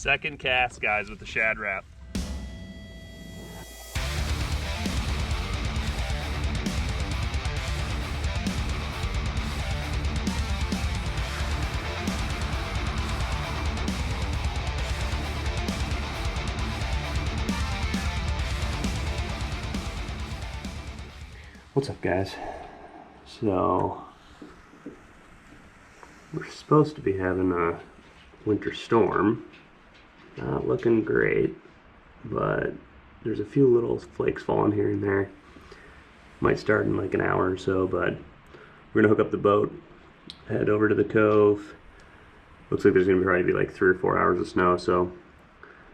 Second cast, guys, with the Shadrap. What's up, guys? So we're supposed to be having a winter storm. Not looking great, but there's a few little flakes falling here and there. Might start in like an hour or so, but we're gonna hook up the boat, head over to the cove. Looks like there's gonna probably be like 3 or 4 hours of snow, so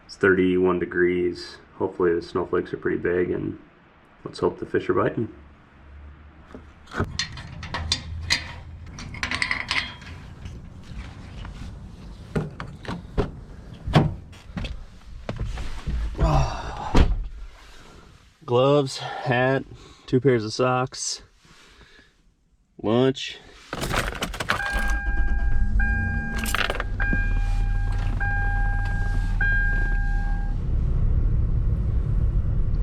it's 31 degrees. Hopefully the snowflakes are pretty big, and let's hope the fish are biting. Gloves, hat, 2 pairs of socks, lunch.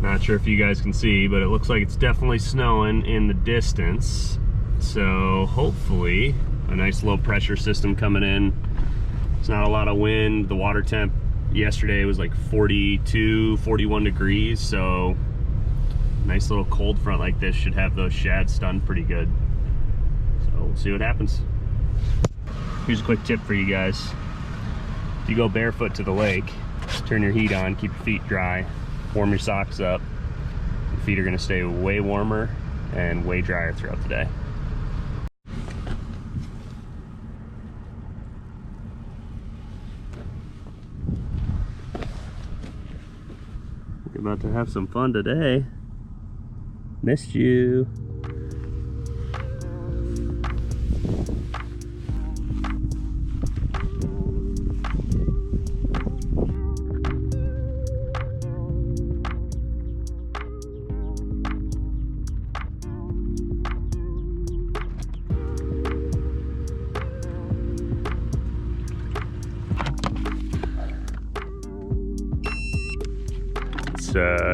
Not sure if you guys can see, but it looks like it's definitely snowing in the distance. So hopefully a nice low pressure system coming in. It's not a lot of wind. The water temp yesterday was like 42, 41 degrees. So nice little cold front like this should have those shad stunned pretty good. So we'll see what happens. Here's a quick tip for you guys. If you go barefoot to the lake, turn your heat on, keep your feet dry, warm your socks up. Your feet are gonna stay way warmer and way drier throughout the day. We're about to have some fun today. Missed you.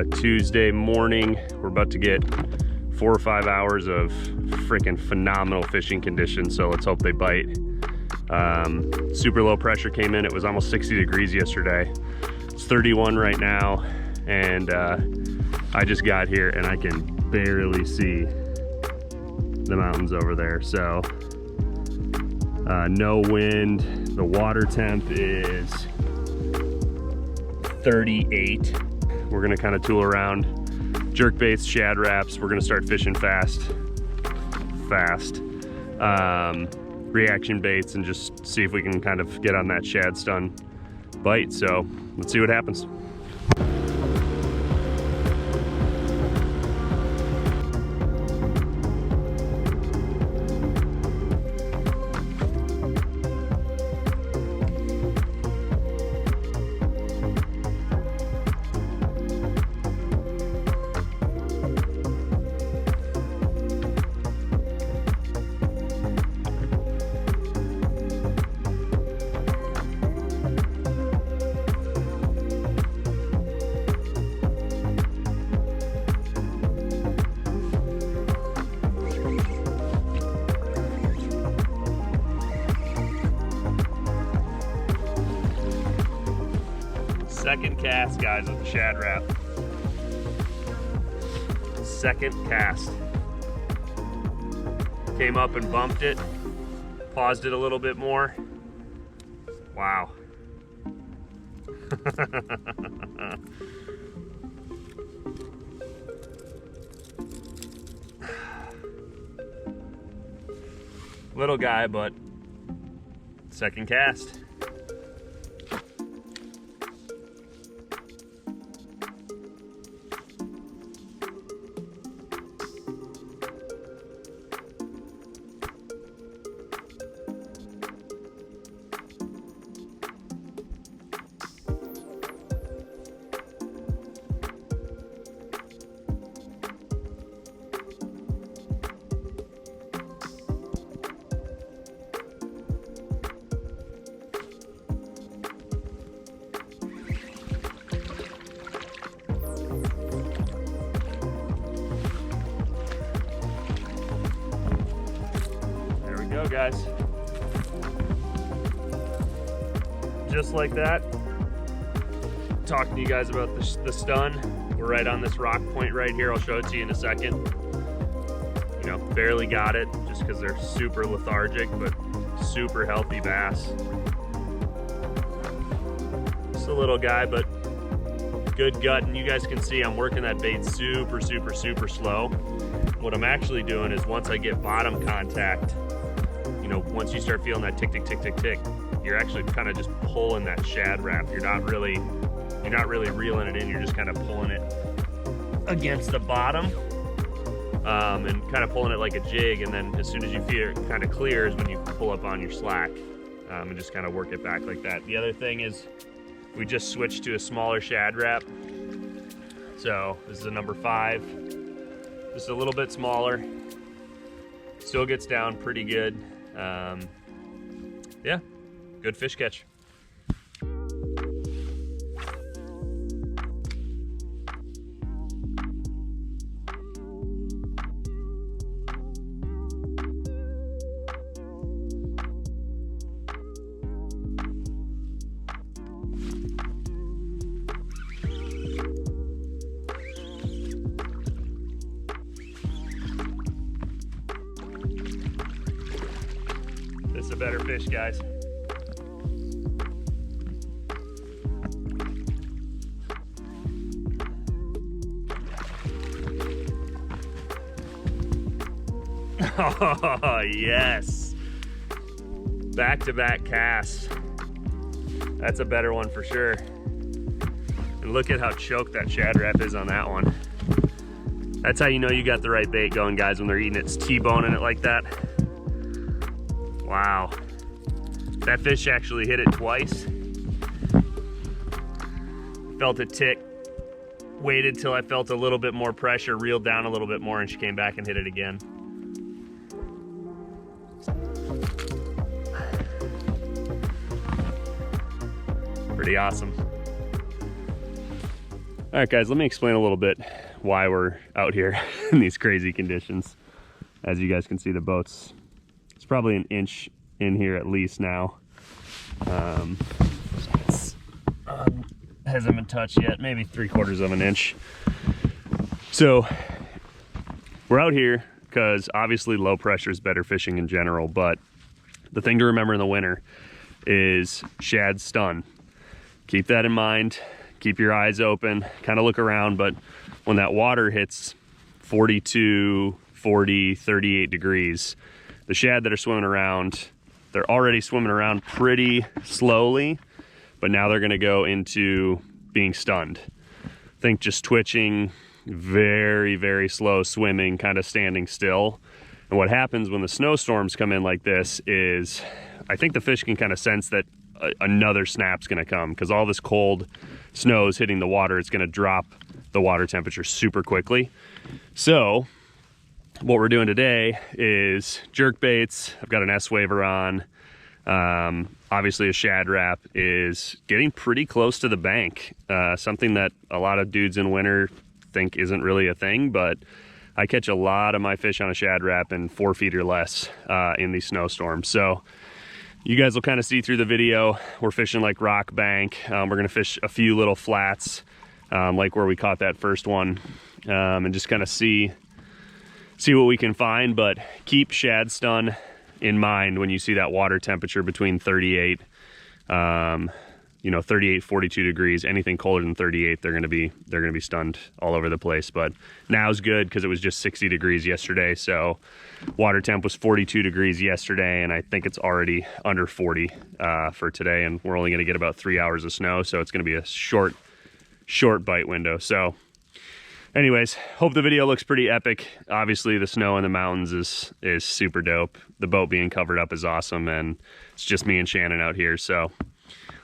It's Tuesday morning. We're about to get 4 or 5 hours of freaking phenomenal fishing conditions, so let's hope they bite. Super low pressure came in. It was almost 60 degrees yesterday. It's 31 right now, and I just got here and I can barely see the mountains over there. So no wind. The water temp is 38. We're gonna kind of tool around, jerk baits, shad wraps. We're gonna start fishing fast, reaction baits, and just see if we can kind of get on that shad stun bite. So let's see what happens. Second cast, guys, with the Shadrap. Second cast. Came up and bumped it, paused it a little bit more. Wow. Little guy, but second cast. guys. Just like that. Talking to you guys about the stun. We're right on this rock point right here. I'll show it to you in a second. You know, barely got it just because they're super lethargic, but super healthy bass. Just a little guy, but good gut. And you guys can see I'm working that bait super, super, super slow. What I'm actually doing is once I get bottom contact, you know, once you start feeling that tick, tick, tick, tick, tick, you're actually kind of just pulling that shad wrap. You're not really reeling it in. You're just kind of pulling it against the bottom and kind of pulling it like a jig. And then as soon as you feel it kind of clear is when you pull up on your slack and just kind of work it back like that. The other thing is we just switched to a smaller shad wrap. So this is a number 5, just a little bit smaller. Still gets down pretty good. Yeah, good fish catch. This is a better fish, guys. Oh, yes. Back-to-back casts. That's a better one for sure. And look at how choked that shad wrap is on that one. That's how you know you got the right bait going, guys, when they're eating it. It's T-boning it like that. Wow. That fish actually hit it twice. Felt it tick. Waited till I felt a little bit more pressure, reeled down a little bit more, and she came back and hit it again. Pretty awesome. All right, guys, let me explain a little bit why we're out here in these crazy conditions. As you guys can see, the boat's, it's probably an inch in here at least now. It's, hasn't been touched yet, maybe 3/4 of an inch. So we're out here because obviously low pressure is better fishing in general, but the thing to remember in the winter is shad stun. Keep that in mind. Keep your eyes open, kind of look around, but when that water hits 42, 40, 38 degrees, the shad that are swimming around, they're already swimming around pretty slowly, but now they're gonna go into being stunned. Think just twitching, very, very slow swimming, kind of standing still. And what happens when the snowstorms come in like this is, I think the fish can kind of sense that another snap's gonna come, because all this cold snow is hitting the water. It's gonna drop the water temperature super quickly. So what we're doing today is jerk baits. I've got an S-waver on. Obviously a shad wrap is getting pretty close to the bank. Something that a lot of dudes in winter think isn't really a thing, but I catch a lot of my fish on a shad wrap in 4 feet or less in these snowstorms. So you guys will kind of see through the video, we're fishing like rock bank. We're gonna fish a few little flats, like where we caught that first one, and just kind of see what we can find. But keep shad stun in mind when you see that water temperature between 38, 38, 42 degrees. Anything colder than 38, they're gonna be stunned all over the place. But now's good because it was just 60 degrees yesterday. So water temp was 42 degrees yesterday, and I think it's already under 40 for today. And we're only gonna get about 3 hours of snow, so it's gonna be a short bite window. So anyways, hope the video looks pretty epic. Obviously the snow in the mountains is super dope. The boat being covered up is awesome, and it's just me and Shannon out here. So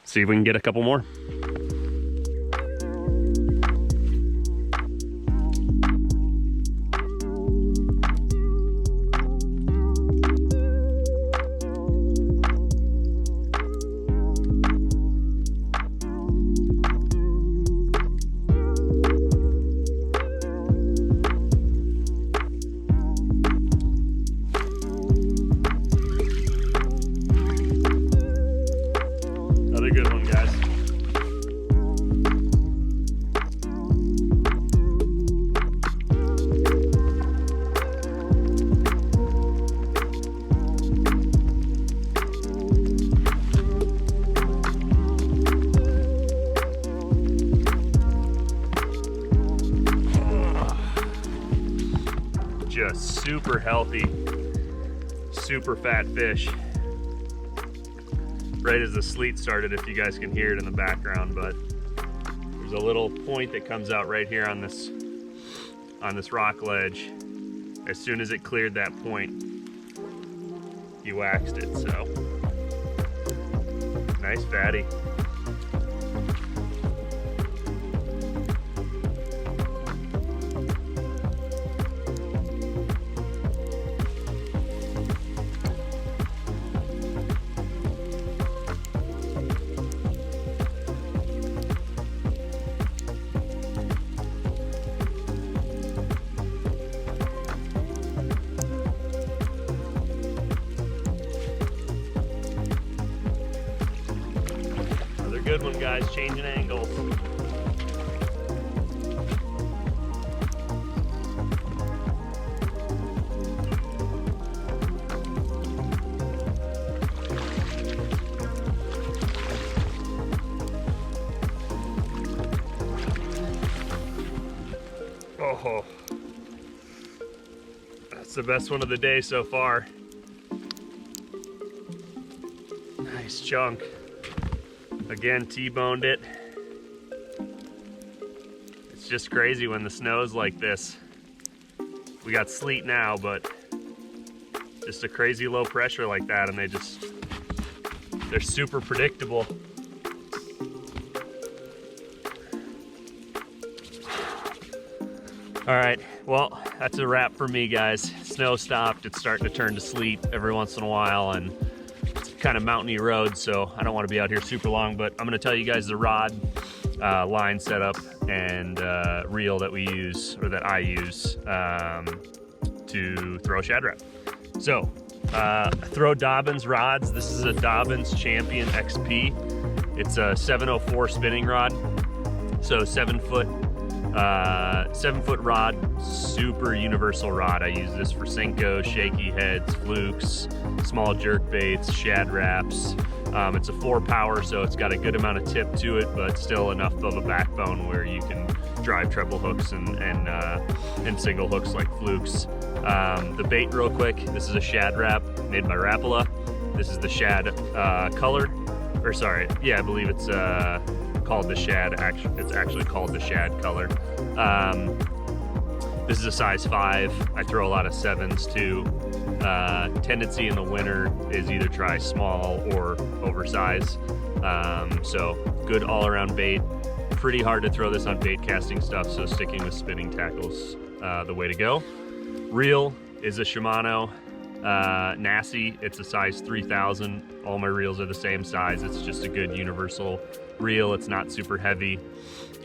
see if we can get a couple more. just super healthy, super fat fish. Right as the sleet started, if you guys can hear it in the background, but there's a little point that comes out right here on this rock ledge. As soon as it cleared that point, he waxed it, so nice fatty. Good one, guys, changing angles. Oh, that's the best one of the day so far. Nice chunk. Again, T-boned it. It's just crazy when the snow's like this. We got sleet now, but just a crazy low pressure like that, and they're super predictable. All right, well, that's a wrap for me, guys. Snow stopped, it's starting to turn to sleet every once in a while, and kind of mountainy road, so I don't want to be out here super long, but I'm going to tell you guys the rod, line setup, and reel that we use, or that I use to throw Shadrap. So I throw Dobyns rods. This is a Dobyns Champion XP. It's a 704 spinning rod, so 7 foot rod, super universal rod. I use this for Senko, shaky heads, flukes, small jerk baits, Shad wraps. It's a 4 power, so it's got a good amount of tip to it, but still enough of a backbone where you can drive treble hooks and single hooks like flukes. The bait real quick, this is a Shad wrap made by Rapala. This is the Shad color, or sorry, yeah, I believe it's called the Shad. It's actually called the Shad color. This is a size 5. I throw a lot of 7s too. Tendency in the winter is either try small or oversize. So good all-around bait. Pretty hard to throw this on bait casting stuff, so sticking with spinning tackles the way to go. Reel is a Shimano Nasci. It's a size 3000. All my reels are the same size. It's just a good universal reel. It's not super heavy.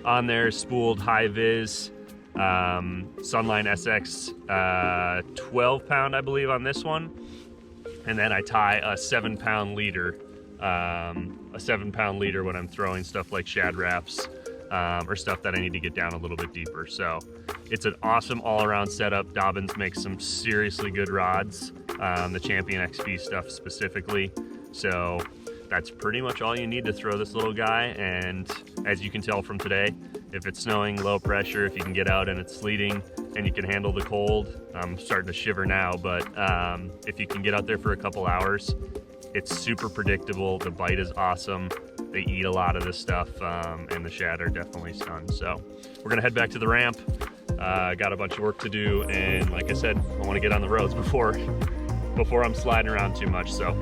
On there is spooled high vis Sunline SX 12 pound, I believe, on this one. And then I tie a 7 pound leader, when I'm throwing stuff like Shad wraps or stuff that I need to get down a little bit deeper. So it's an awesome all-around setup. Dobyns makes some seriously good rods, the Champion XP stuff specifically. So that's pretty much all you need to throw this little guy. And as you can tell from today, if it's snowing, low pressure, if you can get out and it's sleeting and you can handle the cold, I'm starting to shiver now, but if you can get out there for a couple hours, it's super predictable. The bite is awesome. They eat a lot of this stuff, and the shad are definitely stunned. So we're gonna head back to the ramp. Got a bunch of work to do, and like I said, I want to get on the roads before I'm sliding around too much. So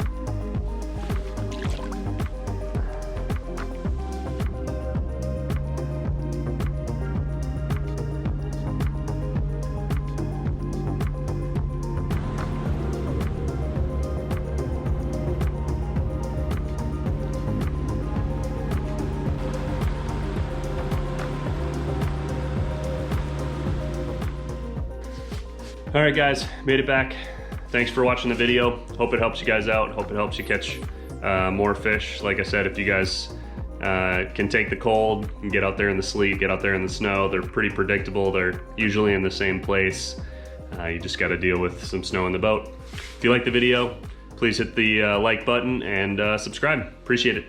all right, guys, made it back. Thanks for watching the video. Hope it helps you guys out. Hope it helps you catch more fish. Like I said, if you guys can take the cold and get out there in the sleet, get out there in the snow, they're pretty predictable. They're usually in the same place. You just got to deal with some snow in the boat. If you like the video, please hit the like button and subscribe. Appreciate it.